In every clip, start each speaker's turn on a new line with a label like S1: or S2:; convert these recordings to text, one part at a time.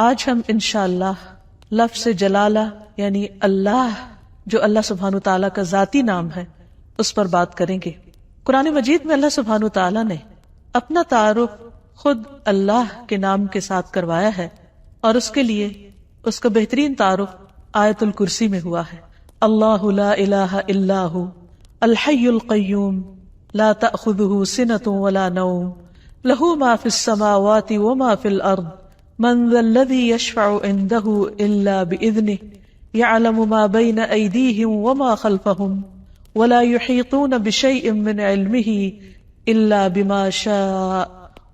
S1: آج ہم انشاءاللہ لفظ جلالہ یعنی اللہ، جو اللہ سبحانہ تعالیٰ کا ذاتی نام ہے، اس پر بات کریں گے۔ قرآن مجید میں اللہ سبحانہ تعالیٰ نے اپنا تعارف خود اللہ کے نام کے ساتھ کروایا ہے، اور اس کے لیے اس کا بہترین تعارف آیت الکرسی میں ہوا ہے۔ اللہ لا الہ الا ہو الحی القیوم لا تأخذہ سنۃ ولا نوم لہ ما فی السماوات وما فی الارض من ذا الذی یشفع عنده الا بإذنہ یعلم ما بین ایدیہم وما خلفہم ولا یحیطون بشیء من علمہ الا بما شاء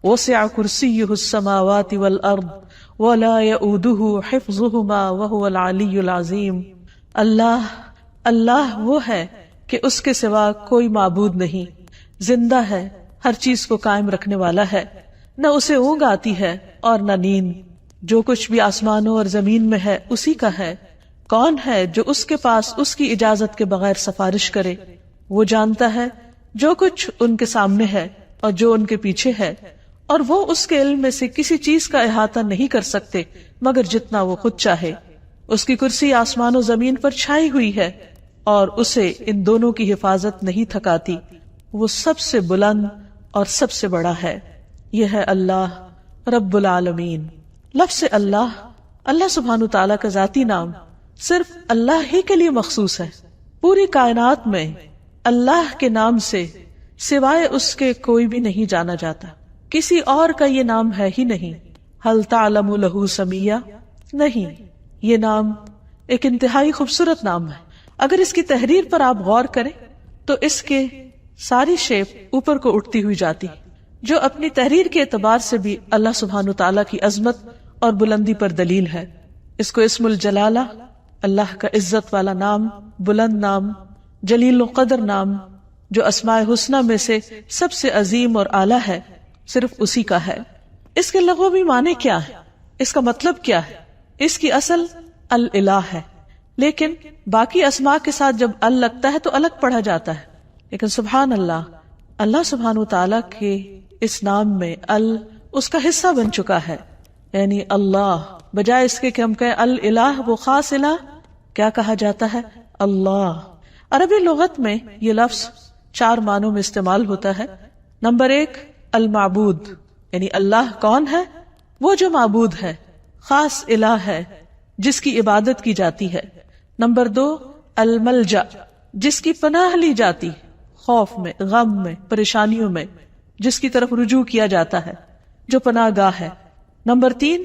S1: وسع کرسیہ السماوات والارض ولا یؤودہ حفظہما وہو العلی العظیم۔ اللہ وہ ہے کہ اس کے سوا کوئی معبود نہیں، زندہ ہے، ہر چیز کو قائم رکھنے والا ہے، نہ اسے اونگ آتی ہے اور نہ نیند، جو کچھ بھی آسمانوں اور زمین میں ہے اسی کا ہے۔ کون ہے جو اس کے پاس اس کی اجازت کے بغیر سفارش کرے؟ وہ جانتا ہے جو کچھ ان کے سامنے ہے اور جو ان کے پیچھے ہے، اور وہ اس کے علم میں سے کسی چیز کا احاطہ نہیں کر سکتے مگر جتنا وہ خود چاہے۔ اس کی کرسی آسمان و زمین پر چھائی ہوئی ہے اور اسے ان دونوں کی حفاظت نہیں تھکاتی۔ وہ سب سے بلند اور سب سے بڑا ہے۔ یہ ہے اللہ رب العالمین۔ لفظ اللہ سبحانہ تعالیٰ کا ذاتی نام صرف اللہ ہی کے لیے مخصوص ہے۔ پوری کائنات میں اللہ کے نام سے سوائے اس کے کوئی بھی نہیں جانا جاتا، کسی اور کا یہ نام ہے ہی نہیں۔ هل تعلم له سمیہ؟ نہیں، یہ نام ایک انتہائی خوبصورت نام ہے۔ اگر اس کی تحریر پر آپ غور کریں تو اس کے ساری شیپ اوپر کو اٹھتی ہوئی جاتی، جو اپنی تحریر کے اعتبار سے بھی اللہ سبحانہ تعالیٰ کی عظمت اور بلندی پر دلیل ہے۔ اس کو اسم الجلالہ، اللہ کا عزت والا نام، بلند نام، جلیل القدر نام، جو اسماء حسنہ میں سے سب سے عظیم اور اعلیٰ ہے، صرف اسی کا ہے۔ اس کے لغوی معنی کیا ہے؟ اس کا مطلب کیا ہے؟ اس کی اصل الالہ ہے، لیکن باقی اسماء کے ساتھ جب ال لگتا ہے تو الگ پڑھا جاتا ہے۔ لیکن سبحان اللہ سبحانہ تعالیٰ کے اس نام میں ال اس کا حصہ بن چکا ہے، یعنی اللہ بجائے اس کے کہ ہم کہیں الالہ، وہ خاص الہ، کیا کہا جاتا ہے؟ اللہ۔ عربی لغت میں یہ لفظ 4 معنوں میں استعمال ہوتا ہے۔ نمبر 1 المعبود، یعنی اللہ کون ہے؟ وہ جو معبود ہے، خاص الہ ہے جس کی عبادت کی جاتی ہے۔ نمبر 2 الملجأ، جس کی پناہ لی جاتی، خوف میں، غم میں، پریشانیوں میں، جس کی طرف رجوع کیا جاتا ہے، جو پناہ گاہ ہے۔ نمبر 3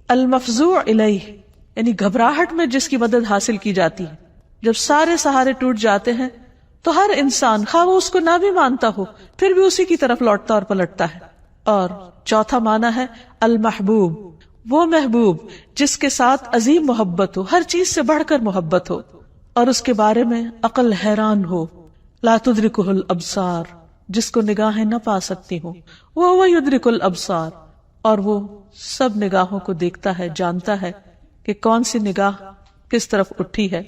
S1: المفزوع الیہ، یعنی گھبراہٹ میں جس کی مدد حاصل کی جاتی ہے۔ جب سارے سہارے ٹوٹ جاتے ہیں تو ہر انسان، خواہ وہ اس کو نہ بھی مانتا ہو، پھر بھی اسی کی طرف لوٹتا اور پلٹتا ہے۔ اور چوتھا معنی ہے المحبوب، وہ محبوب جس کے ساتھ عظیم محبت ہو، ہر چیز سے بڑھ کر محبت ہو، اور اس کے بارے میں عقل حیران ہو۔ لا تدرکہ الابصار، جس کو نگاہیں نہ پا سکتی ہوں، وہ یدرک الابصار، اور وہ سب نگاہوں کو دیکھتا ہے، جانتا ہے کہ کون سی نگاہ کس طرف اٹھی ہے۔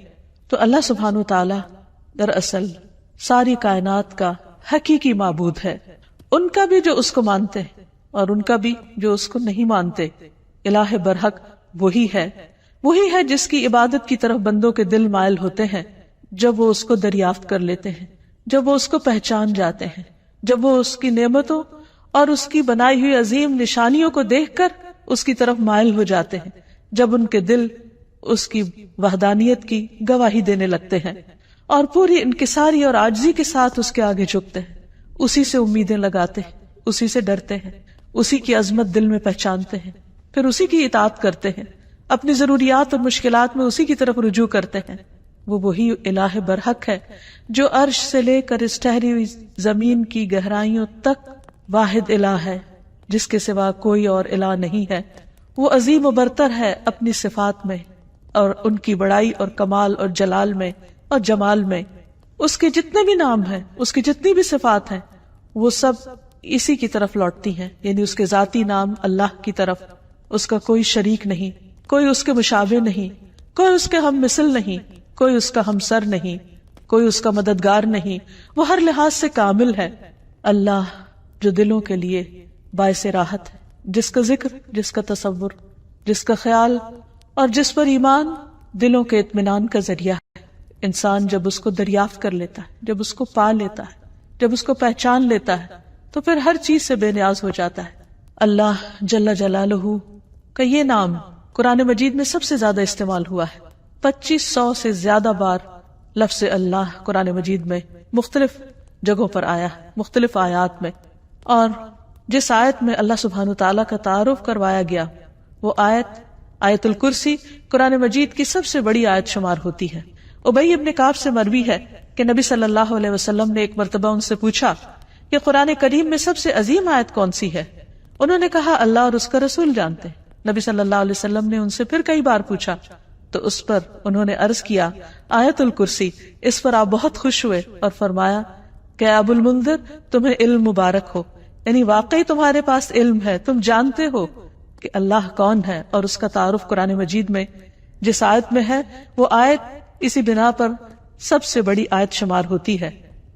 S1: تو اللہ سبحانہ تعالی دراصل ساری کائنات کا حقیقی معبود ہے، ان کا بھی جو اس کو مانتے ہیں اور ان کا بھی جو اس کو نہیں مانتے۔ الہ برحق وہی ہے جس کی عبادت کی طرف بندوں کے دل مائل ہوتے ہیں جب وہ اس کو دریافت کر لیتے ہیں، جب وہ اس کو پہچان جاتے ہیں، جب وہ اس کی نعمتوں اور اس کی بنائی ہوئی عظیم نشانیوں کو دیکھ کر اس کی طرف مائل ہو جاتے ہیں، جب ان کے دل اس کی وحدانیت کی گواہی دینے لگتے ہیں اور پوری انکساری اور عاجزی کے ساتھ اس کے آگے جھکتے ہیں، اسی سے امیدیں لگاتے ہیں، اسی سے ڈرتے ہیں، اسی کی عظمت دل میں پہچانتے ہیں، پھر اسی کی اطاعت کرتے ہیں، اپنی ضروریات اور مشکلات میں اسی کی طرف رجوع کرتے ہیں۔ وہ وہی الہ برحق ہے جو عرش سے لے کر اس ٹھہری ہوئی زمین کی گہرائیوں تک واحد الہ ہے، جس کے سوا کوئی اور الہ نہیں ہے۔ وہ عظیم و برتر ہے اپنی صفات میں اور ان کی بڑائی اور کمال اور جلال میں اور جمال میں۔ اس کے جتنے بھی نام ہیں، اس کی جتنی بھی صفات ہیں، وہ سب اسی کی طرف لوٹتی ہیں، یعنی اس کے ذاتی نام اللہ کی طرف۔ اس کا کوئی شریک نہیں، کوئی اس کے مشابہ نہیں، کوئی اس کے ہم مثل نہیں، کوئی اس کا ہمسر نہیں، کوئی اس کا مددگار نہیں۔ وہ ہر لحاظ سے کامل ہے۔ اللہ جو دلوں کے لیے باعث راحت ہے، جس کا ذکر، جس کا تصور جس کا خیال اور جس پر ایمان دلوں کے اطمینان کا ذریعہ ہے۔ انسان جب اس کو دریافت کر لیتا ہے، جب اس کو پا لیتا ہے، جب اس کو پہچان لیتا ہے تو پھر ہر چیز سے بے نیاز ہو جاتا ہے۔ اللہ جل جلالہ کا یہ نام قرآن مجید میں سب سے زیادہ استعمال ہوا ہے۔ 2500 سے زیادہ بار لفظ اللہ قرآن مجید میں مختلف جگہوں پر آیا ہے، مختلف آیات میں، اور جس آیت میں اللہ سبحانہ تعالیٰ کا تعارف کروایا گیا وہ آیت الکرسی قرآن مجید کی سب سے بڑی آیت شمار ہوتی ہے۔ ابی ابن کعب سے مروی ہے کہ نبی صلی اللہ علیہ وسلم نے ایک مرتبہ ان سے پوچھا کہ قرآن کریم میں سب سے عظیم آیت کون سی ہے؟ انہوں نے کہا اللہ اور اس کا رسول جانتے ہیں۔ نبی صلی اللہ علیہ وسلم نے ان سے پھر کئی بار پوچھا تو اس پر انہوں نے عرض کیا آیت الکرسی۔ اس پر آپ بہت خوش ہوئے اور فرمایا کہ ابو المنذر تمہیں علم مبارک ہو، یعنی واقعی تمہارے پاس علم ہے، تم جانتے ہو کہ اللہ کون ہے، اور اس کا تعارف قرآن مجید میں جس آیت میں ہے وہ آیت اسی بنا پر سب سے بڑی آیت شمار ہوتی ہے۔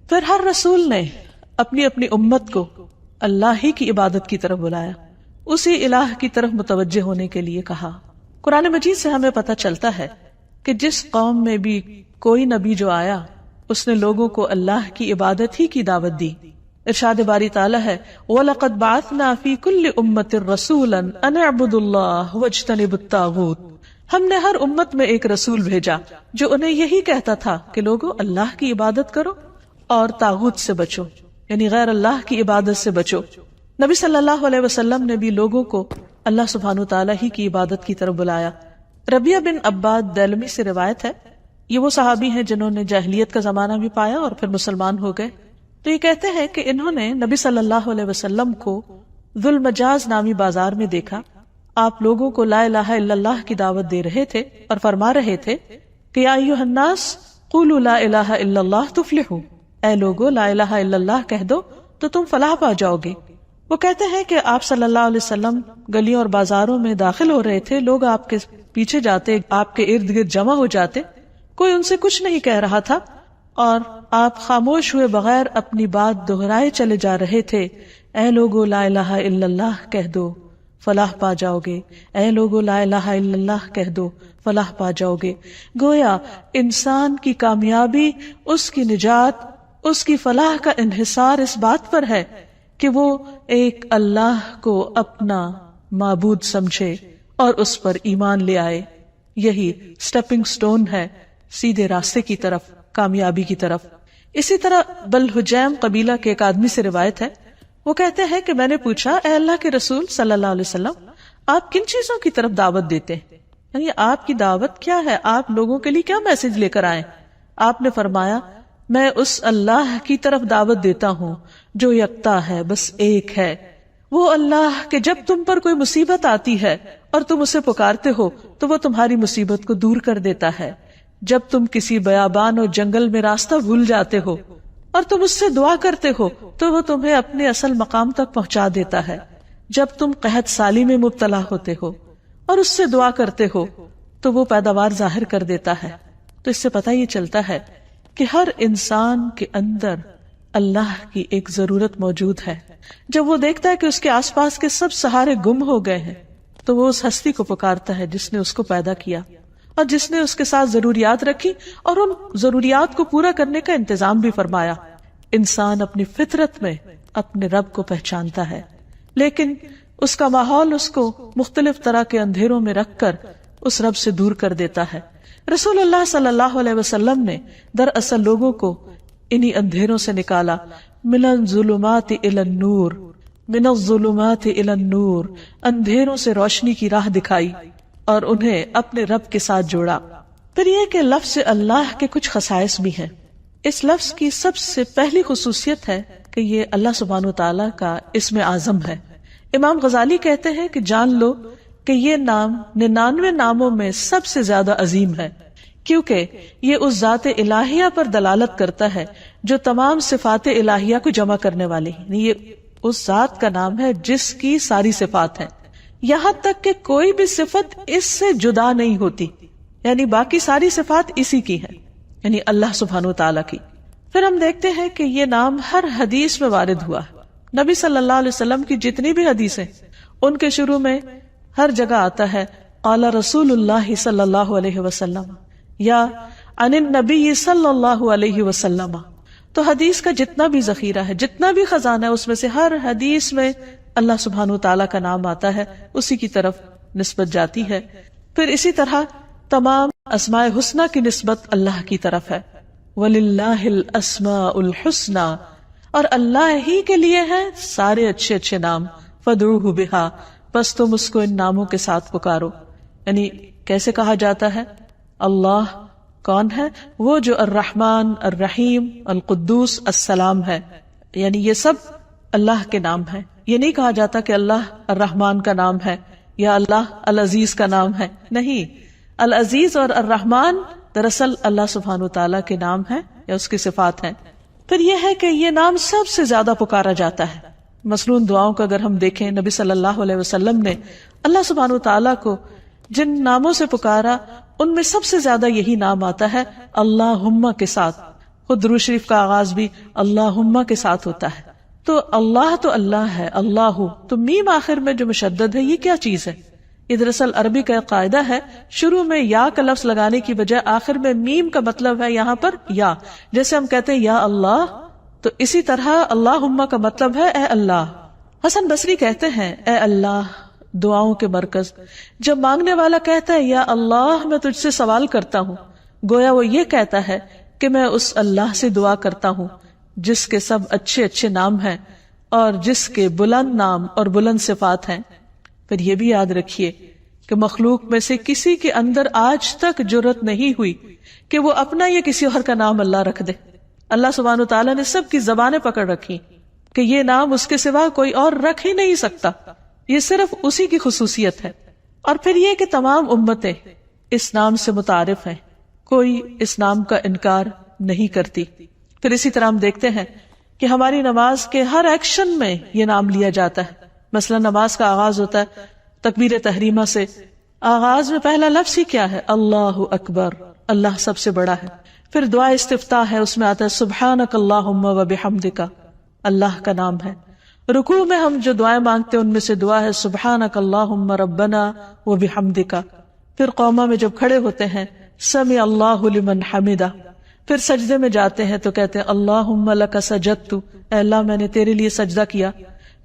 S1: پھر ہر رسول نے اپنی اپنی امت کو اللہ ہی کی عبادت کی طرف بلایا، اسی الہ کی طرف متوجہ ہونے کے لیے کہا۔ قرآن مجید سے ہمیں پتہ چلتا ہے کہ جس قوم میں بھی کوئی نبی جو آیا اس نے لوگوں کو اللہ کی عبادت ہی کی دعوت دی۔ ارشاد باری تعالیٰ ہے وَلَقَدْ بَعَثْنَا فِي كُلِّ أُمَّةٍ رَسُولًا أَنِ اعْبُدُوا اللَّهَ وَاجْتَنِبُوا الطَّاغُوتَ۔ ہم نے ہر امت میں ایک رسول بھیجا جو انہیں یہی کہتا تھا کہ لوگوں اللہ کی عبادت کرو اور طاغوت سے بچو، یعنی غیر اللہ کی عبادت سے بچو۔ نبی صلی اللہ علیہ وسلم نے بھی لوگوں کو اللہ سبحانہ تعالیٰ ہی کی عبادت کی طرف بلایا۔ ربیہ بن عباد دیلمی سے روایت ہے، یہ وہ صحابی ہیں جنہوں نے جاہلیت کا زمانہ بھی پایا اور پھر مسلمان ہو گئے۔ تو یہ کہتے ہیں کہ انہوں نے نبی صلی اللہ علیہ وسلم کو ذو المجاز نامی بازار میں دیکھا، آپ لوگوں کو لا الہ الا اللہ کی دعوت دے رہے تھے اور فرما رہے تھے کہ یا ایھا الناس قولوا لا الہ الا اللہ تفلحوا، اے لوگو لا الہ الا اللہ کہہ دو تو تم فلاح پا جاؤ گے۔ وہ کہتے ہیں کہ آپ صلی اللہ علیہ وسلم گلیوں اور بازاروں میں داخل ہو رہے تھے، لوگ آپ کے پیچھے جاتے، آپ کے ارد گرد جمع ہو جاتے، کوئی ان سے کچھ نہیں کہہ رہا تھا اور آپ خاموش ہوئے بغیر اپنی بات دہرائے چلے جا رہے تھے، اے لوگو لا الہ الا اللہ کہہ دو فلاح پا جاؤ گے، اے لوگو لا الہ الا اللہ کہہ دو فلاح پا جاؤ گے۔ گویا انسان کی کامیابی، اس کی نجات، اس کی فلاح کا انحصار اس بات پر ہے کہ وہ ایک اللہ کو اپنا معبود سمجھے اور اس پر ایمان لے آئے۔ یہی سٹیپنگ سٹون ہے سیدھے راستے کی طرف، کامیابی کی طرف۔ اسی طرح بلحجیم قبیلہ کے ایک آدمی سے روایت ہے، وہ کہتے ہیں کہ میں نے پوچھا اے اللہ کے رسول صلی اللہ علیہ وسلم آپ کن چیزوں کی طرف دعوت دیتے ہیں، یعنی آپ کی دعوت کیا ہے، آپ لوگوں کے لیے کیا میسج لے کر آئے؟ آپ نے فرمایا میں اس اللہ کی طرف دعوت دیتا ہوں جو یکتا ہے، بس ایک ہے، وہ اللہ کہ جب تم پر کوئی مصیبت آتی ہے اور تم اسے پکارتے ہو تو وہ تمہاری مصیبت کو دور کر دیتا ہے، جب تم کسی بیابان اور جنگل میں راستہ بھول جاتے ہو اور تم اس سے دعا کرتے ہو تو وہ تمہیں اپنے اصل مقام تک پہنچا دیتا ہے، جب تم قحط سالی میں مبتلا ہوتے ہو اور اس سے دعا کرتے ہو تو وہ پیداوار ظاہر کر دیتا ہے۔ تو اس سے پتہ یہ چلتا ہے کہ ہر انسان کے اندر اللہ کی ایک ضرورت موجود ہے۔ جب وہ دیکھتا ہے کہ اس کے آس پاس کے سب سہارے گم ہو گئے ہیں تو وہ اس ہستی کو پکارتا ہے جس نے اس کو پیدا کیا اور جس نے اس کے ساتھ ضروریات رکھی اور ان ضروریات کو پورا کرنے کا انتظام بھی فرمایا۔ انسان اپنی فطرت میں اپنے رب کو پہچانتا ہے، لیکن اس کا ماحول اس کو مختلف طرح کے اندھیروں میں رکھ کر اس رب سے دور کر دیتا ہے۔ رسول اللہ صلی اللہ علیہ وسلم نے دراصل لوگوں کو انہی اندھیروں سے نکالا، من الظلمات الی النور، من الظلمات الی النور، اندھیروں سے روشنی کی راہ دکھائی اور انہیں اپنے رب کے ساتھ جوڑا۔ پھر یہ کہ لفظ اللہ کے کچھ خصائص بھی ہیں۔ اس لفظ کی سب سے پہلی خصوصیت ہے کہ یہ اللہ سبحانہ وتعالیٰ کا اسم اعظم ہے۔ امام غزالی کہتے ہیں کہ جان لو کہ یہ نام 99 ناموں میں سب سے زیادہ عظیم ہے، کیونکہ یہ اس ذات الہیہ پر دلالت کرتا ہے جو تمام صفات الہیہ کو جمع کرنے والی ہے۔ یہ اس ذات کا نام ہے جس کی ساری صفات ہیں، یہاں تک کہ کوئی بھی صفت اس سے جدا نہیں ہوتی، یعنی باقی ساری صفات اسی کی ہیں، یعنی اللہ سبحانہ وتعالیٰ کی۔ پھر ہم دیکھتے ہیں کہ یہ نام ہر حدیث میں وارد ہوا ہے۔ نبی صلی اللہ علیہ وسلم کی جتنی بھی حدیثیں، ان کے شروع میں ہر جگہ آتا ہے قال رسول اللہ صلی اللہ علیہ وسلم یا عن النبی صلی اللہ علیہ وسلم. تو حدیث کا جتنا بھی ذخیرہ ہے، جتنا بھی خزانہ ہے، اس میں سے ہر حدیث میں اللہ سبحانہ وتعالیٰ کا نام آتا ہے، اسی کی طرف نسبت جاتی ہے. پھر اسی طرح تمام اسماء حسنہ کی نسبت اللہ کی طرف ہے. وَلِلَّهِ الْأَسْمَاءُ الْحُسْنَى، اور اللہ ہی کے لیے ہیں سارے اچھے اچھے نام. فَادْعُوهُ بِهَا، بس تم اس کو ان ناموں کے ساتھ پکارو. یعنی کیسے کہا جاتا ہے؟ اللہ کون ہے؟ وہ جو الرحمن، الرحیم، القدوس، السلام ہے. یعنی یہ سب اللہ کے نام ہیں. یہ نہیں کہا جاتا کہ اللہ الرحمن کا نام ہے یا اللہ العزیز کا نام ہے. نہیں، العزیز اور الرحمن دراصل اللہ سبحانہ وتعالیٰ کے نام ہیں یا اس کی صفات ہیں. پھر یہ ہے کہ یہ نام سب سے زیادہ پکارا جاتا ہے. مثلاً دعاؤں کا اگر ہم دیکھیں، نبی صلی اللہ علیہ وسلم نے اللہ سبحانہ وتعالیٰ کو جن ناموں سے پکارا ان میں سب سے زیادہ یہی نام آتا ہے اللہم کے ساتھ. خود درود شریف کا آغاز بھی اللہم کے ساتھ ہوتا ہے. تو اللہ ہے، اللہ تو میم آخر میں جو مشدد ہے، یہ کیا چیز ہے؟ یہ دراصل عربی کا ایک قاعدہ ہے، شروع میں یا کا لفظ لگانے کی بجائے آخر میں میم کا مطلب ہے یہاں پر یا. جیسے ہم کہتے ہیں یا اللہ، تو اسی طرح اللہم کا مطلب ہے اے اللہ. حسن بصری کہتے ہیں اے اللہ دعاؤں کے مرکز. جب مانگنے والا کہتا ہے یا اللہ میں تجھ سے سوال کرتا ہوں، گویا وہ یہ کہتا ہے کہ میں اس اللہ سے دعا کرتا ہوں جس کے سب اچھے اچھے نام ہیں اور جس کے بلند نام اور بلند صفات ہیں. پھر یہ بھی یاد رکھیے کہ مخلوق میں سے کسی کے اندر آج تک جرأت نہیں ہوئی کہ وہ اپنا یا کسی اور کا نام اللہ رکھ دے. اللہ سبحانہ وتعالیٰ نے سب کی زبانیں پکڑ رکھی کہ یہ نام اس کے سوا کوئی اور رکھ ہی نہیں سکتا، یہ صرف اسی کی خصوصیت ہے. اور پھر یہ کہ تمام امتیں اس نام سے متعارف ہیں، کوئی اس نام کا انکار نہیں کرتی. پھر اسی طرح ہم دیکھتے ہیں کہ ہماری نماز کے ہر ایکشن میں یہ نام لیا جاتا ہے. مثلا نماز کا آغاز ہوتا ہے تکبیر تحریمہ سے. آغاز میں پہلا لفظ ہی کیا ہے؟ اللہ اکبر، اللہ سب سے بڑا ہے. پھر دعا استفتاح ہے، اس میں آتا ہے سبحانک اللہم و بحمدک، اللہ کا نام ہے. رکوع میں ہم جو دعائیں مانگتے ہیں ان میں سے دعا ہے سبحانک اللہم ربنا و بحمدک. پھر قوما میں جب کھڑے ہوتے ہیں سمع اللہ لمن حمدہ. پھر سجدے میں جاتے ہیں تو کہتے ہیں اللہم لک سجدت، اے اللہ میں نے تیرے لیے سجدہ کیا.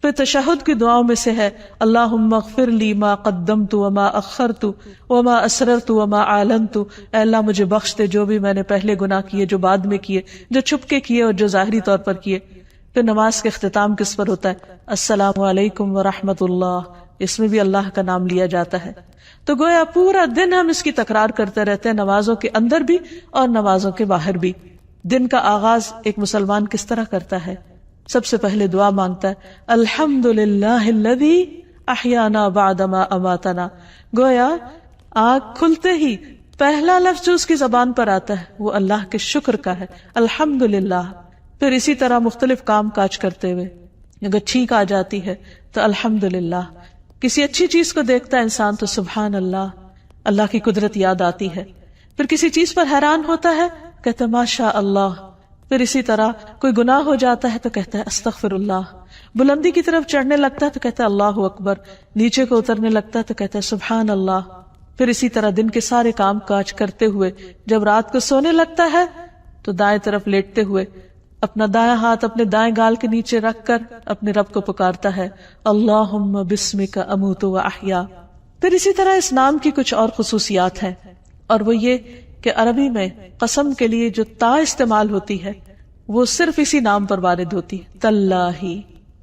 S1: پھر تشہد کی دعاؤں میں سے ہے اللہم اغفر لی ما قدمت وما اخرت وما اسررت وما اعلنت، اے اللہ مجھے بخش دے جو بھی میں نے پہلے گناہ کیے، جو بعد میں کیے، جو چھپ کے کیے اور جو ظاہری طور پر کیے. پھر نماز کے اختتام کس پر ہوتا ہے؟ السلام علیکم ورحمۃ اللہ. اس میں بھی اللہ کا نام لیا جاتا ہے. تو گویا پورا دن ہم اس کی تکرار کرتے رہتے ہیں، نمازوں کے اندر بھی اور نمازوں کے باہر بھی. دن کا آغاز ایک مسلمان کس طرح کرتا ہے؟ سب سے پہلے دعا مانگتا ہے الحمدللہ الذی احیانا بعد ما اماتنا. گویا آنکھ کھلتے ہی پہلا لفظ جو اس کی زبان پر آتا ہے وہ اللہ کے شکر کا ہے، الحمدللہ. پھر اسی طرح مختلف کام کاج کرتے ہوئے اگر چھینک آ جاتی ہے تو الحمدللہ. کسی اچھی چیز کو دیکھتا ہے انسان تو سبحان اللہ، اللہ کی قدرت یاد آتی ہے. پھر کسی چیز پر حیران ہوتا ہے کہتا ہے ماشاء اللہ. پھر اسی طرح کوئی گناہ ہو جاتا ہے تو کہتا ہے استغفر اللہ. بلندی کی طرف چڑھنے لگتا ہے تو کہتا ہے اللہ اکبر. نیچے کو اترنے لگتا ہے تو کہتا ہے سبحان اللہ. پھر اسی طرح دن کے سارے کام کاج کرتے ہوئے جب رات کو سونے لگتا ہے تو دائیں طرف لیٹتے ہوئے اپنا دائیں ہاتھ اپنے دائیں گال کے نیچے رکھ کر اپنے رب کو پکارتا ہے اللہم بسمک اموت و احیا. پھر اسی طرح اس نام کی کچھ اور خصوصیات ہیں، اور وہ یہ کہ عربی میں قسم کے لیے جو تا استعمال ہوتی ہے وہ صرف اسی نام پر وارد ہوتی ہے، تاللہ.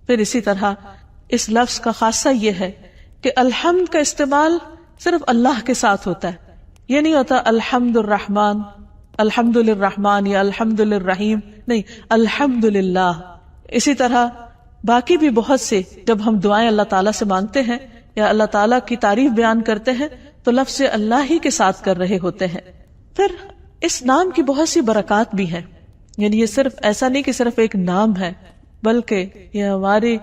S1: پھر اسی طرح اس لفظ کا خاصہ یہ ہے کہ الحمد کا استعمال صرف اللہ کے ساتھ ہوتا ہے. یہ نہیں ہوتا الحمد الرحمن، الحمد للرحمن یا الحمد للرحیم، نہیں، الحمد للہ. اسی طرح باقی بھی بہت سے جب ہم دعائیں اللہ تعالیٰ سے مانگتے ہیں یا اللہ تعالیٰ کی تعریف بیان کرتے ہیں تو لفظ اللہ ہی کے ساتھ کر رہے ہوتے ہیں. پھر اس نام کی بہت سی برکات بھی ہیں. یعنی یہ صرف ایسا نہیں کہ صرف ایک نام ہے، بلکہ یہ ہماری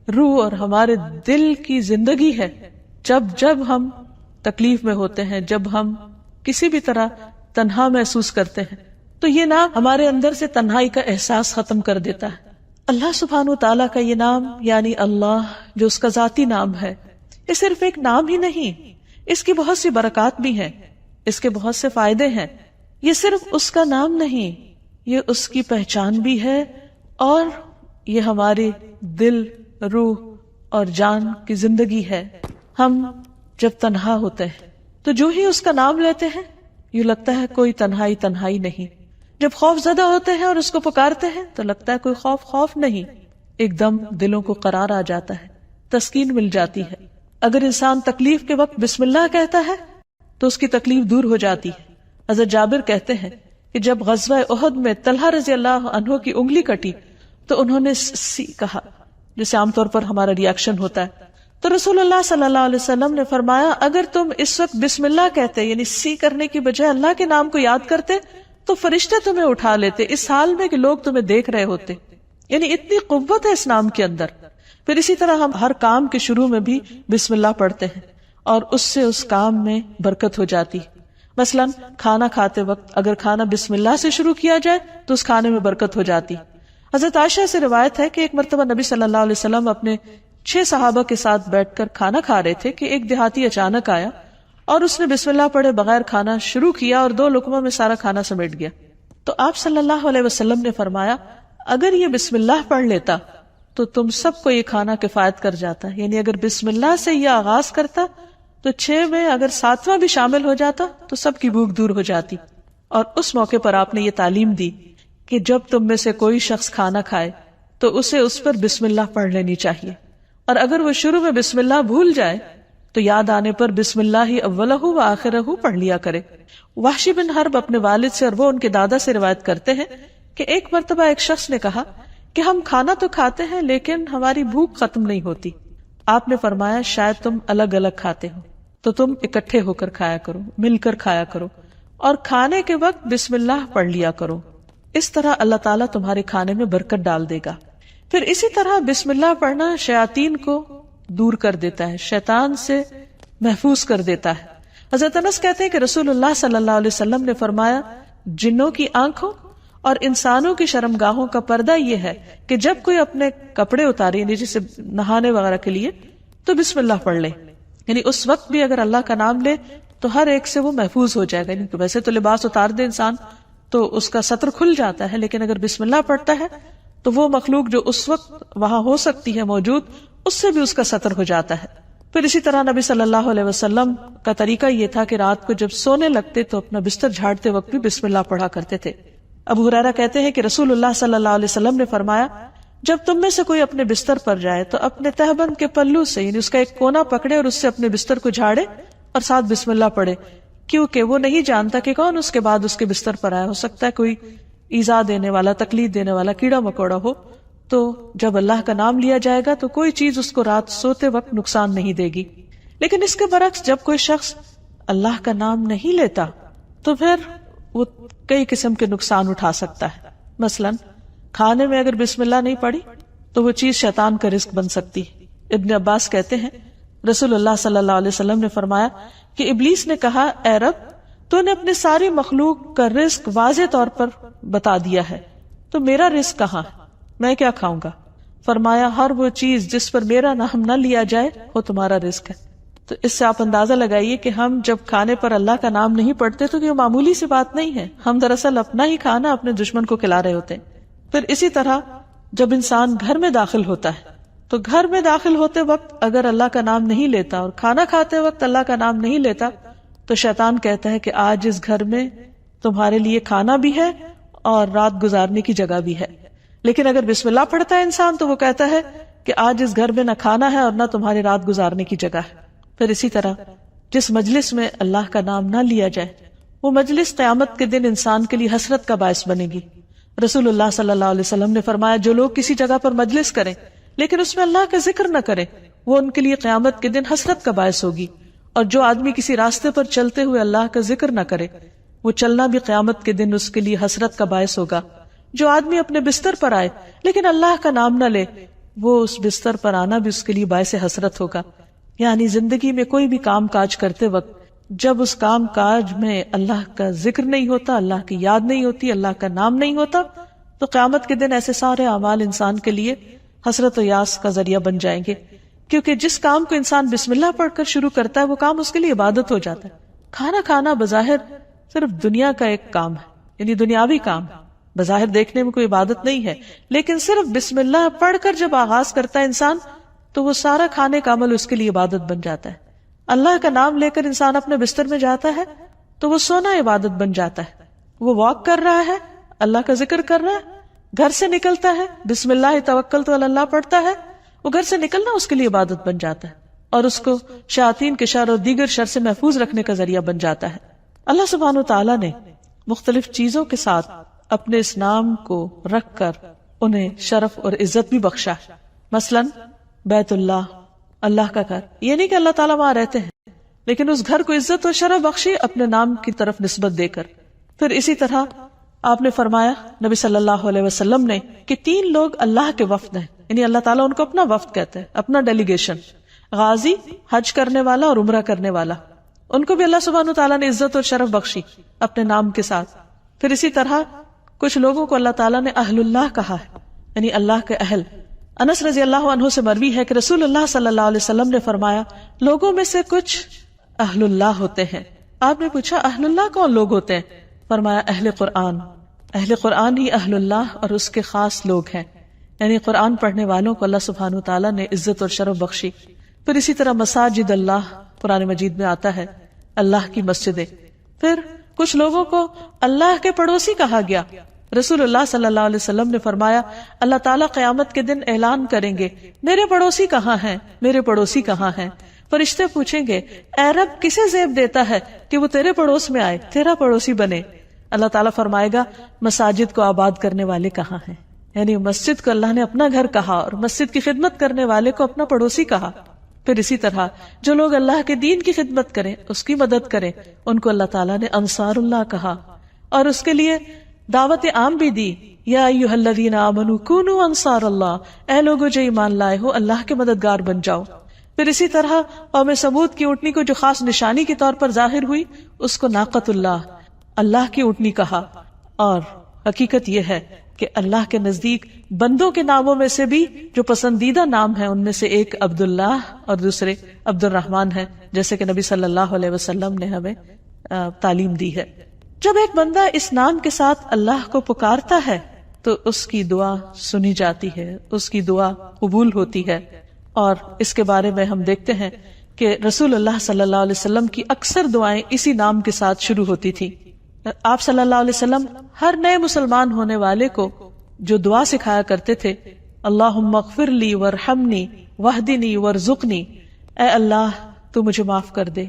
S1: روح اور ہمارے دل کی زندگی ہے. جب ہم تکلیف میں ہوتے ہیں، جب ہم کسی بھی طرح تنہا محسوس کرتے ہیں تو یہ نام ہمارے اندر سے تنہائی کا احساس ختم کر دیتا ہے. اللہ سبحانہ وتعالیٰ کا یہ نام یعنی اللہ جو اس کا ذاتی نام ہے، یہ صرف ایک نام ہی نہیں، اس کی بہت سی برکات بھی ہیں، اس کے بہت سے فائدے ہیں. یہ صرف اس کا نام نہیں، یہ اس کی پہچان بھی ہے، اور یہ ہماری دل، روح اور جان کی زندگی ہے. ہم جب تنہا ہوتے ہیں تو جو ہی اس کا نام لیتے ہیں یوں لگتا ہے کوئی تنہائی نہیں. جب خوف زدہ ہوتے ہیں اور اس کو پکارتے ہیں تو لگتا ہے کوئی خوف نہیں. ایک دم دلوں کو قرار آ جاتا ہے، تسکین مل جاتی ہے. اگر انسان تکلیف کے وقت بسم اللہ کہتا ہے تو اس کی تکلیف دور ہو جاتی ہے. حضرت جابر کہتے ہیں کہ جب غزوہ احد میں طلحہ رضی اللہ عنہ کی انگلی کٹی تو انہوں نے سی کہا، جسے عام طور پر ہمارا ریاکشن ہوتا ہے. تو رسول اللہ صلی اللہ علیہ وسلم نے فرمایا اگر تم اس وقت بسم اللہ کہتے، یعنی سی کرنے کی بجائے اللہ کے نام کو یاد کرتے، تو فرشتے تمہیں اٹھا لیتے اس حال میں کہ لوگ تمہیں دیکھ رہے ہوتے. یعنی اتنی قوت ہے اس نام کے اندر. پھر اسی طرح ہم ہر کام کے شروع میں بھی بسم اللہ پڑھتے ہیں اور اس سے اس کام میں برکت ہو جاتی. مثلا کھانا کھاتے وقت اگر کھانا بسم اللہ سے شروع کیا جائے تو اس کھانے میں برکت ہو جاتی. حضرت عائشہ سے روایت ہے کہ ایک مرتبہ نبی صلی اللہ علیہ وسلم اپنے 6 صحابہ کے ساتھ بیٹھ کر کھانا کھا رہے تھے کہ ایک دیہاتی اچانک آیا اور اس نے بسم اللہ پڑھے بغیر کھانا شروع کیا اور 2 لقموں میں سارا کھانا سمیٹ گیا. تو آپ صلی اللہ علیہ وسلم نے فرمایا اگر یہ بسم اللہ پڑھ لیتا تو تم سب کو یہ کھانا کفایت کر جاتا. یعنی اگر بسم اللہ سے یہ آغاز کرتا تو 6 میں اگر 7واں بھی شامل ہو جاتا تو سب کی بھوک دور ہو جاتی. اور اس موقع پر آپ نے یہ تعلیم دی کہ جب تم میں سے کوئی شخص کھانا کھائے تو اسے اس پر بسم اللہ پڑھ لینی چاہیے، اور اگر وہ شروع میں بسم اللہ بھول جائے تو یاد آنے پر بسم اللہ اولہ و آخرہ پڑھ لیا کرے. وحشی بن حرب اپنے والد سے اور وہ ان کے دادا سے روایت کرتے ہیں کہ ایک مرتبہ ایک شخص نے کہا کہ ہم کھانا تو کھاتے ہیں لیکن ہماری بھوک ختم نہیں ہوتی. آپ نے فرمایا شاید تم الگ الگ کھاتے ہو تو تم اکٹھے ہو کر کھایا کرو، مل کر کھایا کرو، اور کھانے کے وقت بسم اللہ پڑھ لیا کرو. اس طرح اللہ تعالیٰ تمہارے کھانے میں برکت ڈال دے گا. پھر اسی طرح بسم اللہ پڑھنا شیاطین کو دور کر دیتا ہے، شیطان سے محفوظ کر دیتا ہے. حضرت انس کہتے ہیں کہ رسول اللہ صلی اللہ علیہ وسلم نے فرمایا جنوں کی آنکھوں اور انسانوں کی شرمگاہوں کا پردہ یہ ہے کہ جب کوئی اپنے کپڑے اتارے، یعنی جسے نہانے وغیرہ کے لیے، تو بسم اللہ پڑھ لے. یعنی اس وقت بھی اگر اللہ کا نام لے تو ہر ایک سے وہ محفوظ ہو جائے گا. یعنی ویسے تو لباس اتار دے انسان تو اس کا ستر کھل جاتا ہے، لیکن اگر بسم اللہ پڑھتا ہے تو وہ مخلوق جو اس وقت وہاں ہو سکتی ہے موجود، اس سے بھی اس کا ستر ہو جاتا ہے. پھر اسی طرح نبی صلی اللہ علیہ وسلم کا طریقہ یہ تھا کہ رات کو جب سونے لگتے تو اپنا بستر جھاڑتے وقت بھی بسم اللہ پڑھا کرتے تھے. ابو ہریرہ کہتے ہیں کہ رسول اللہ صلی اللہ علیہ وسلم نے فرمایا جب تم میں سے کوئی اپنے بستر پر جائے تو اپنے تہبند کے پلو سے، یعنی اس کا ایک کونا پکڑے اور اس سے اپنے بستر کو جھاڑے اور ساتھ بسم اللہ پڑھے، کیونکہ وہ نہیں جانتا کہ کون اس کے بعد اس کے بستر پر آیا. ہو سکتا ہے کوئی ایذا دینے والا، تکلیف دینے والا کیڑا مکوڑا ہو. تو جب اللہ کا نام لیا جائے گا تو کوئی چیز اس کو رات سوتے وقت نقصان نہیں دے گی. لیکن اس کے برعکس جب کوئی شخص اللہ کا نام نہیں لیتا تو پھر وہ کئی قسم کے نقصان اٹھا سکتا ہے. مثلا کھانے میں اگر بسم اللہ نہیں پڑھی تو وہ چیز شیطان کا رزق بن سکتی ہے. ابن عباس کہتے ہیں رسول اللہ صلی اللہ علیہ وسلم نے فرمایا کہ ابلیس نے کہا اے رب تو نے اپنے ساری مخلوق کا رزق واضح طور پر بتا دیا ہے، تو میرا رزق کہاں ہے، میں کیا کھاؤں گا؟ فرمایا ہر وہ چیز جس پر میرا نام نہ لیا جائے وہ تمہارا رزق ہے. تو اس سے آپ اندازہ لگائیے کہ ہم جب کھانے پر اللہ کا نام نہیں پڑھتے تو یہ معمولی سی بات نہیں ہے، ہم دراصل اپنا ہی کھانا اپنے دشمن کو کھلا رہے ہوتے ہیں. پھر اسی طرح جب انسان گھر میں داخل ہوتا ہے تو گھر میں داخل ہوتے وقت اگر اللہ کا نام نہیں لیتا اور کھانا کھاتے وقت اللہ کا نام نہیں لیتا تو شیطان کہتا ہے کہ آج اس گھر میں تمہارے لیے کھانا بھی ہے اور رات گزارنے کی جگہ بھی ہے. لیکن اگر بسم اللہ پڑھتا ہے انسان تو وہ کہتا ہے کہ آج اس گھر میں نہ کھانا ہے اور نہ تمہاری رات گزارنے کی جگہ ہے. پھر اسی طرح جس مجلس میں اللہ کا نام نہ لیا جائے وہ مجلس قیامت کے دن انسان کے لیے حسرت کا باعث بنے گی. رسول اللہ صلی اللہ علیہ وسلم نے فرمایا جو لوگ کسی جگہ پر مجلس کریں لیکن اس میں اللہ کا ذکر نہ کریں وہ ان کے لیے قیامت کے دن حسرت کا باعث ہوگی. اور جو آدمی کسی راستے پر چلتے ہوئے اللہ کا ذکر نہ کرے وہ چلنا بھی قیامت کے دن اس کے لیے حسرت کا باعث ہوگا. جو آدمی اپنے بستر پر آئے لیکن اللہ کا نام نہ لے وہ اس بستر پر آنا بھی اس کے لیے باعث حسرت ہوگا. یعنی زندگی میں کوئی بھی کام کاج کرتے وقت جب اس کام کاج میں اللہ کا ذکر نہیں ہوتا، اللہ کی یاد نہیں ہوتی، اللہ کا نام نہیں ہوتا تو قیامت کے دن ایسے سارے اعمال انسان کے لیے حسرت و یاس کا ذریعہ بن جائیں گے. کیونکہ جس کام کو انسان بسم اللہ پڑھ کر شروع کرتا ہے وہ کام اس کے لیے عبادت ہو جاتا ہے. کھانا کھانا بظاہر صرف دنیا کا ایک کام ہے، یعنی دنیاوی کام ہے، بظاہر دیکھنے میں کوئی عبادت نہیں ہے، لیکن صرف بسم اللہ پڑھ کر جب آغاز کرتا ہے انسان تو وہ سارا کھانے کا عمل اس کے لیے عبادت بن جاتا ہے. اللہ کا نام لے کر انسان اپنے بستر میں جاتا ہے تو وہ سونا عبادت بن جاتا ہے. وہ واک کر رہا ہے، اللہ کا ذکر کر رہا ہے، گھر سے نکلتا ہے بسم اللہ توکلت علی اللہ پڑھتا ہے، وہ گھر سے نکلنا اس کے لیے عبادت بن جاتا ہے اور اس کو شیاطین کے شر اور دیگر شر سے محفوظ رکھنے کا ذریعہ بن جاتا ہے. اللہ سبحانہ وتعالی نے مختلف چیزوں کے ساتھ اپنے اس نام کو رکھ کر انہیں شرف اور عزت بھی بخشا. مثلا بیت اللہ، اللہ کا گھر، یہ نہیں کہ اللہ تعالیٰ وہاں رہتے ہیں، لیکن اس گھر کو عزت اور شرف بخشی اپنے نام کی طرف نسبت دے کر. پھر اسی طرح آپ نے فرمایا نبی صلی اللہ علیہ وسلم نے کہ 3 لوگ اللہ کے وفد ہیں، یعنی اللہ تعالیٰ ان کو اپنا وفد کہتے ہیں، اپنا ڈیلیگیشن. غازی، حج کرنے والا اور عمرہ کرنے والا، ان کو بھی اللہ سبحانہ تعالیٰ نے عزت اور شرف بخشی اپنے نام کے ساتھ. پھر اسی طرح کچھ لوگوں کو اللہ تعالیٰ نے اہل اللہ کہا ہے، یعنی اللہ کے اہل. انس رضی اللہ عنہ سے مروی ہے کہ رسول اللہ صلی اللہ علیہ وسلم نے فرمایا لوگوں میں سے کچھ اہل اللہ ہوتے ہیں. آپ نے پوچھا اہل اللہ کون لوگ ہوتے ہیں؟ فرمایا اہل قرآن. اہل قرآن ہی اہل اللہ اور اس کے خاص لوگ ہیں، یعنی قرآن پڑھنے والوں کو اللہ سبحانہ تعالیٰ نے عزت اور شرف بخشی. پھر اسی طرح مساجد اللہ قرآن مجید میں آتا ہے، اللہ کی مسجدیں. پھر کچھ لوگوں کو اللہ کے پڑوسی کہا گیا. رسول اللہ صلی اللہ علیہ وسلم نے فرمایا اللہ تعالیٰ قیامت کے دن اعلان کریں گے میرے پڑوسی کہاں ہیں، میرے پڑوسی کہاں ہیں. فرشتے پوچھیں گے اے رب کسے زیب دیتا ہے کہ وہ تیرے پڑوس میں آئے، تیرا پڑوسی بنے. اللہ تعالیٰ فرمائے گا مساجد کو آباد کرنے والے کہاں ہیں، یعنی مسجد کو اللہ نے اپنا گھر کہا اور مسجد کی خدمت کرنے والے کو اپنا پڑوسی کہا. پھر اسی طرح جو لوگ اللہ کے دین کی خدمت کریں، اس کی مدد کریں، ان کو اللہ تعالیٰ نے انصار اللہ کہا اور اس کے لیے دعوت عام بھی دی. یا ایھا الذین آمنوا کونوا انصار اللہ، اے لوگو جو ایمان لائے ہو اللہ کے مددگار بن جاؤ. پھر اسی طرح قوم سمود کی اونٹنی کو جو خاص نشانی کے طور پر ظاہر ہوئی اس کو ناقۃ اللہ، اللہ کی اونٹنی کہا. اور حقیقت یہ ہے کہ اللہ کے نزدیک بندوں کے ناموں میں سے بھی جو پسندیدہ نام ہیں ان میں سے ایک عبداللہ اور دوسرے عبد الرحمن ہے، جیسے کہ نبی صلی اللہ علیہ وسلم نے ہمیں تعلیم دی ہے. جب ایک بندہ اس نام کے ساتھ اللہ کو پکارتا ہے تو اس کی دعا سنی جاتی ہے، اس کی دعا قبول ہوتی ہے. اور اس کے بارے میں ہم دیکھتے ہیں کہ رسول اللہ صلی اللہ علیہ وسلم کی اکثر دعائیں اسی نام کے ساتھ شروع ہوتی تھی. آپ صلی اللہ علیہ وسلم ہر نئے مسلمان ہونے والے کو جو دعا سکھایا کرتے تھے اللہم اغفر لی وارحمنی واہدنی وارزقنی، اے اللہ تو مجھے معاف کر دے،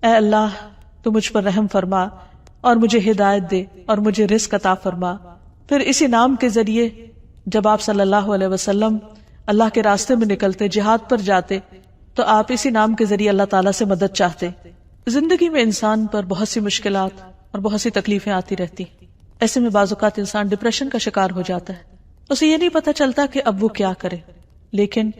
S1: اے اللہ تو مجھ پر رحم فرما اور مجھے ہدایت دے اور مجھے رزق عطا فرما. پھر اسی نام کے ذریعے جب آپ صلی اللہ علیہ وسلم اللہ کے راستے میں نکلتے، جہاد پر جاتے، تو آپ اسی نام کے ذریعے اللہ تعالیٰ سے مدد چاہتے. زندگی میں انسان پر بہت سی مشکلات اور بہت سی تکلیفیں آتی رہتی، ایسے میں بعض اوقات انسان ڈپریشن کا شکار ہو جاتا ہے، اسے یہ نہیں پتا چلتا کہ اب وہ کیا کرے. لیکن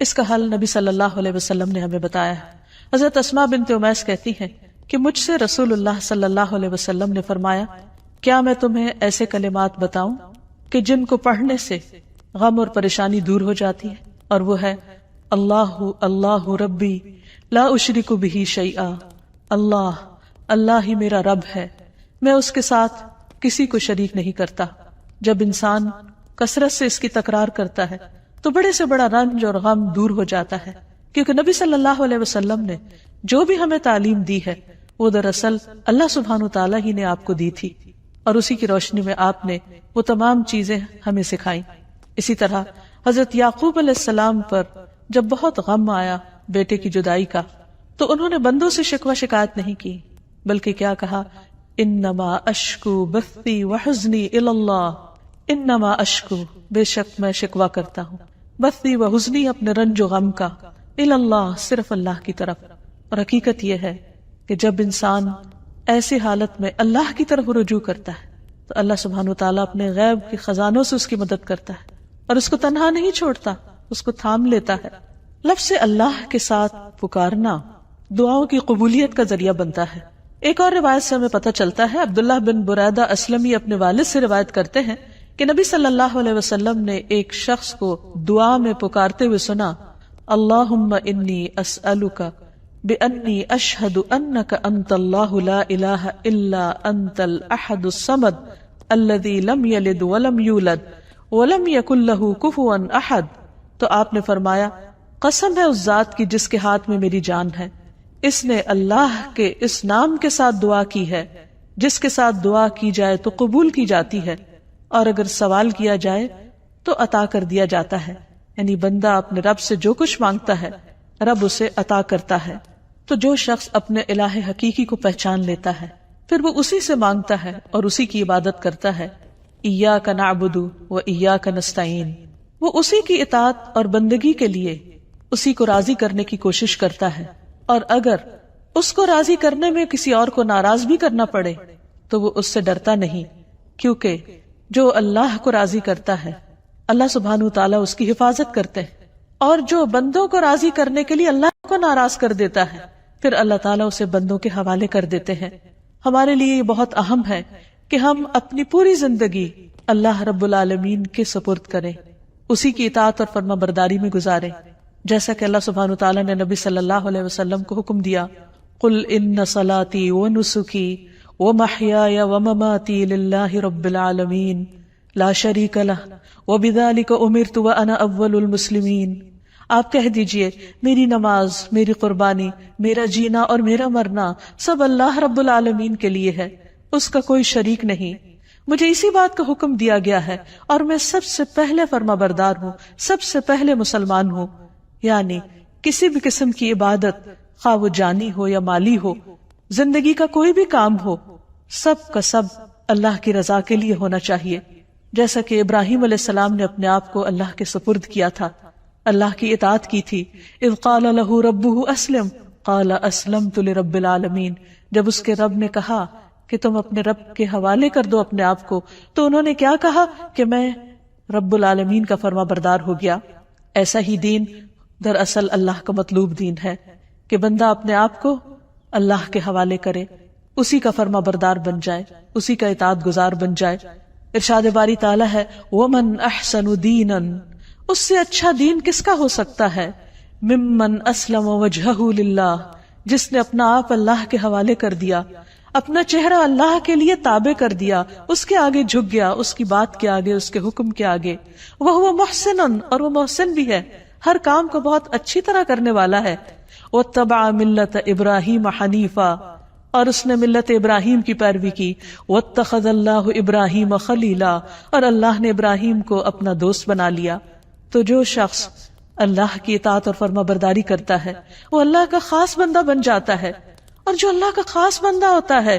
S1: اس کا حل نبی صلی اللہ علیہ وسلم نے ہمیں بتایا ہے. حضرت اسماء بنت امیس کہتی ہیں کہ مجھ سے رسول اللہ صلی اللہ علیہ وسلم نے فرمایا کیا میں تمہیں ایسے کلمات بتاؤں کہ جن کو پڑھنے سے غم اور پریشانی دور ہو جاتی ہے، اور وہ ہے اللہ اللہ ربی لا اشرک بہ شیئا، اللہ اللہ ہی میرا رب ہے، میں اس کے ساتھ کسی کو شریک نہیں کرتا. جب انسان کثرت سے اس کی تکرار کرتا ہے تو بڑے سے بڑا رنج اور غم دور ہو جاتا ہے، کیونکہ نبی صلی اللہ علیہ وسلم نے جو بھی ہمیں تعلیم دی ہے وہ دراصل اللہ سبحانہ تعالیٰ ہی نے آپ کو دی تھی، اور اسی کی روشنی میں آپ نے وہ تمام چیزیں ہمیں سکھائیں. اسی طرح حضرت یعقوب علیہ السلام پر جب بہت غم آیا بیٹے کی جدائی کا تو انہوں نے بندوں سے شکوہ شکایت نہیں کی، بلکہ کیا کہا انما اشکو بثی وحزنی الی اللہ، انما اشکو بے شک میں شکوہ کرتا ہوں، بثی وحزنی اپنے رنج و غم کا، الی اللہ صرف اللہ کی طرف. اور حقیقت یہ ہے کہ جب انسان ایسی حالت میں اللہ کی طرف رجوع کرتا ہے تو اللہ سبحانہ وتعالیٰ اپنے غیب کے خزانوں سے اس کی مدد کرتا ہے اور اس کو تنہا نہیں چھوڑتا، اس کو تھام لیتا ہے. لفظ اللہ کے ساتھ پکارنا دعاؤں کی قبولیت کا ذریعہ بنتا ہے. ایک اور روایت سے ہمیں پتہ چلتا ہے، عبداللہ بن بریدہ اسلمی اپنے والد سے روایت کرتے ہیں کہ نبی صلی اللہ علیہ وسلم نے ایک شخص کو دعا میں پکارتے ہوئے سنا اللہم انی اسألک بأنی اشہد انک انت اللہ لا الہ الا انت الاحد الصمد الذی لم یلد ولم یولد ولم یکن لہ کفوا احد. تو آپ نے فرمایا قسم ہے اس ذات کی جس کے ہاتھ میں میری جان ہے، اس نے اللہ کے اس نام کے ساتھ دعا کی ہے جس کے ساتھ دعا کی جائے تو قبول کی جاتی ہے، اور اگر سوال کیا جائے تو عطا کر دیا جاتا ہے. یعنی بندہ اپنے رب سے جو کچھ مانگتا ہے رب اسے عطا کرتا ہے. تو جو شخص اپنے الہ حقیقی کو پہچان لیتا ہے پھر وہ اسی سے مانگتا ہے اور اسی کی عبادت کرتا ہے. ایاک نعبد و ایاک نستعین، وہ اسی کی اطاعت اور بندگی کے لیے اسی کو راضی کرنے کی کوشش کرتا ہے، اور اگر اس کو راضی کرنے میں کسی اور کو ناراض بھی کرنا پڑے تو وہ اس سے ڈرتا نہیں، کیونکہ جو اللہ کو راضی کرتا ہے اللہ سبحانہ تعالیٰ اس کی حفاظت کرتے ہیں، اور جو بندوں کو راضی کرنے کے لیے اللہ کو ناراض کر دیتا ہے پھر اللہ تعالیٰ اسے بندوں کے حوالے کر دیتے ہیں. ہمارے لیے یہ بہت اہم ہے کہ ہم اپنی پوری زندگی اللہ رب العالمین کے سپرد کریں، اسی کی اطاعت اور فرما برداری میں گزاریں، جیسا کہ اللہ سبحانہ تعالیٰ نے نبی صلی اللہ علیہ وسلم کو حکم دیا، قل ان صلاتی ونسکی ومحیای ومماتی للہ رب العالمین لا شریک لہ وبذالک امرت وانا اول المسلمین. آپ کہہ دیجئے میری نماز، میری قربانی، میرا جینا اور میرا مرنا سب اللہ رب العالمین کے لیے ہے، اس کا کوئی شریک نہیں، مجھے اسی بات کا حکم دیا گیا ہے اور میں سب سے پہلے فرما بردار ہوں، سب سے پہلے مسلمان ہوں. یعنی کسی بھی قسم کی عبادت خواہ وہ جانی ہو یا مالی ہو، زندگی کا کوئی بھی کام ہو، سب کا سب اللہ کی رضا کے لیے ہونا چاہیے. جیسا کہ ابراہیم علیہ السلام نے اپنے آپ کو اللہ کے سپرد کیا تھا، اللہ کی اطاعت کی تھی. اذ قال له ربه اسلم قال اسلمت لرب العالمین، جب اس کے رب نے کہا کہ تم اپنے رب کے حوالے کر دو اپنے آپ کو تو انہوں نے کیا کہا کہ میں رب العالمین کا فرما بردار ہو گیا. ایسا ہی دین دراصل اللہ کا مطلوب دین ہے کہ بندہ اپنے آپ کو اللہ کے حوالے کرے، اسی کا فرما بردار بن جائے، اسی کا اطاعت گزار بن جائے. ارشاد باری تعالیٰ ہے وَمَنْ أَحْسَنُ دِينًا، اس سے اچھا دین کس کا ہو سکتا ہے، ممن اسلم وجہہ للہ، جس نے اپنا آپ اللہ کے حوالے کر دیا، اپنا چہرہ اللہ کے لیے تابع کر دیا، اس کے آگے جھک گیا، اس کی بات کے آگے، اس کے حکم کے آگے. وَهُوَ مُحْسِنٌ، اور وہ محسن بھی ہے، ہر کام کو بہت اچھی طرح کرنے والا ہے. وَاتَّبَعَ مِلَّةَ إِبْرَاهِيمَ حَنِيفًا، اور اس نے ملت ابراہیم کی پیروی کی. وَاتَّخَذَ اللَّهُ إِبْرَاهِيمَ خَلِيلًا، اور اللہ نے ابراہیم کو اپنا دوست بنا لیا. تو جو شخص اللہ کی اطاعت اور فرما برداری کرتا ہے وہ اللہ کا خاص بندہ بن جاتا ہے، اور جو اللہ کا خاص بندہ ہوتا ہے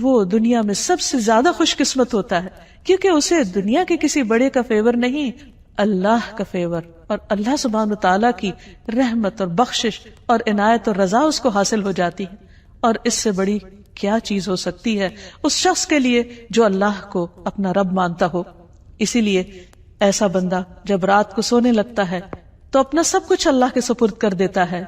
S1: وہ دنیا میں سب سے زیادہ خوش قسمت ہوتا ہے، کیونکہ اسے دنیا کے کسی بڑے کا فیور نہیں، اللہ کا فیور اور اللہ سبحانہ تعالیٰ کی رحمت اور بخشش اور عنایت اور رضا اس کو حاصل ہو جاتی ہے. اور اس سے بڑی کیا چیز ہو سکتی ہے اس شخص کے لیے جو اللہ کو اپنا رب مانتا ہو. اسی لیے ایسا بندہ جب رات کو سونے لگتا ہے تو اپنا سب کچھ اللہ کے سپرد کر دیتا ہے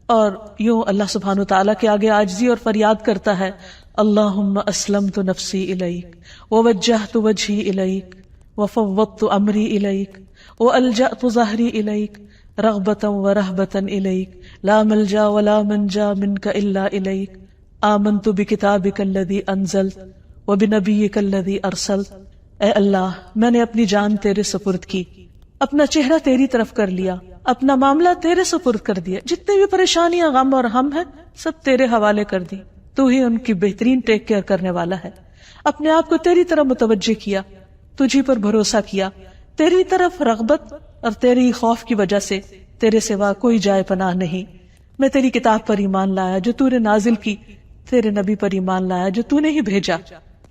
S1: اور یوں اللہ سبحانہ تعالیٰ کے آگے عاجزی اور فریاد کرتا ہے، اللہم اسلمت نفسی الیک ووجہت وجہی الیک وفوضت امری الیک والجأت ظہری الیک رغبتا ورہبتا الیک لا ملجا ولا منجا منک الا الیک آمنت بکتابک الذی انزلت وبنبیک الذی ارسلت. اے اللہ، میں نے اپنی جان تیرے سپرد کی، اپنا چہرہ تیری طرف کر لیا، اپنا معاملہ تیرے سپرد کر دیا، جتنے بھی پریشانیاں غم اور ہم ہیں سب تیرے حوالے کر دی، تو ہی ان کی بہترین ٹیک کیئر کرنے والا ہے. اپنے آپ کو تیری طرف متوجہ کیا، تجھی پر بھروسہ کیا، تیری طرف رغبت اور تیری خوف کی وجہ سے تیرے سوا کوئی جائے پناہ نہیں. میں تیری کتاب پر ایمان لایا جو تو نے نازل کی، تیرے نبی پر ایمان لایا جو تو نے ہی بھیجا.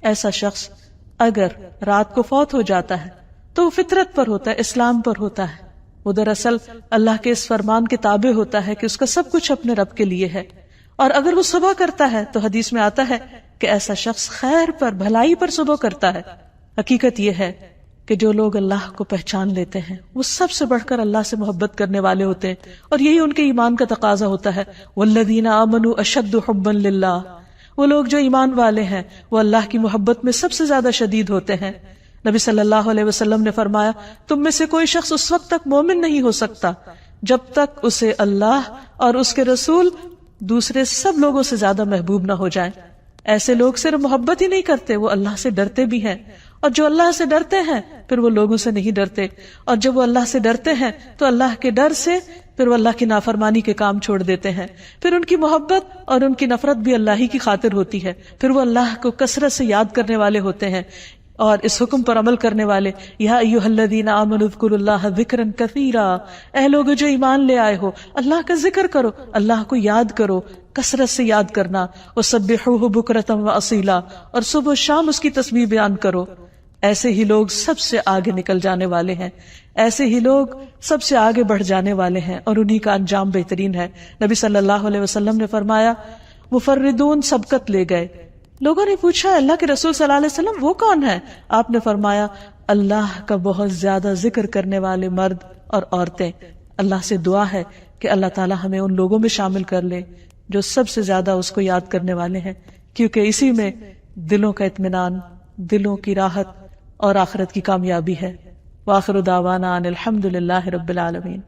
S1: ایسا شخص اگر رات کو فوت ہو جاتا ہے تو وہ فطرت پر ہوتا ہے، اسلام پر ہوتا ہے، وہ دراصل اللہ کے اس فرمان کے تابع ہوتا ہے کہ اس کا سب کچھ اپنے رب کے لیے ہے. اور اگر وہ صبح کرتا ہے تو حدیث میں آتا ہے کہ ایسا شخص خیر پر، بھلائی پر صبح کرتا ہے. حقیقت یہ ہے کہ جو لوگ اللہ کو پہچان لیتے ہیں وہ سب سے بڑھ کر اللہ سے محبت کرنے والے ہوتے ہیں، اور یہی ان کے ایمان کا تقاضا ہوتا ہے. والذین آمنوا اشد حبا للہ، وہ لوگ جو ایمان والے ہیں وہ اللہ کی محبت میں سب سے زیادہ شدید ہوتے ہیں. نبی صلی اللہ علیہ وسلم نے فرمایا، تم میں سے کوئی شخص اس وقت تک مومن نہیں ہو سکتا جب تک اسے اللہ اور اس کے رسول دوسرے سب لوگوں سے زیادہ محبوب نہ ہو جائیں۔ ایسے لوگ صرف محبت ہی نہیں کرتے، وہ اللہ سے ڈرتے بھی ہیں، اور جو اللہ سے ڈرتے ہیں پھر وہ لوگوں سے نہیں ڈرتے، اور جب وہ اللہ سے ڈرتے ہیں تو اللہ کے ڈر سے پھر وہ اللہ کی نافرمانی کے کام چھوڑ دیتے ہیں، پھر ان کی محبت اور ان کی نفرت بھی اللہ ہی کی خاطر ہوتی ہے، پھر وہ اللہ کو کثرت سے یاد کرنے والے ہوتے ہیں اور اس حکم پر عمل کرنے والے۔ یا ایھا الذین آمنوا اذکروا اللہ ذکرا کثیرا، اے لوگ جو ایمان لے آئے ہو اللہ کا ذکر کرو، اللہ کو یاد کرو، کثرت سے یاد کرنا، وسبحوہ بکرۃ واصیلا، اور صبح و شام اس کی تسبیح بیان کرو۔ ایسے ہی لوگ سب سے آگے نکل جانے والے ہیں، ایسے ہی لوگ سب سے آگے بڑھ جانے والے ہیں، اور انہی کا انجام بہترین ہے۔ نبی صلی اللہ علیہ وسلم نے فرمایا مفردون سبقت لے گئے۔ لوگوں نے پوچھا اللہ کے رسول صلی اللہ علیہ وسلم وہ کون ہے؟ آپ نے فرمایا اللہ کا بہت زیادہ ذکر کرنے والے مرد اور عورتیں۔ اللہ سے دعا ہے کہ اللہ تعالی ہمیں ان لوگوں میں شامل کر لے جو سب سے زیادہ اس کو یاد کرنے والے ہیں، کیونکہ اسی میں دلوں کا اطمینان، دلوں کی راحت اور آخرت کی کامیابی ہے۔ وآخر دعوانا ان الحمد للہ رب العالمین۔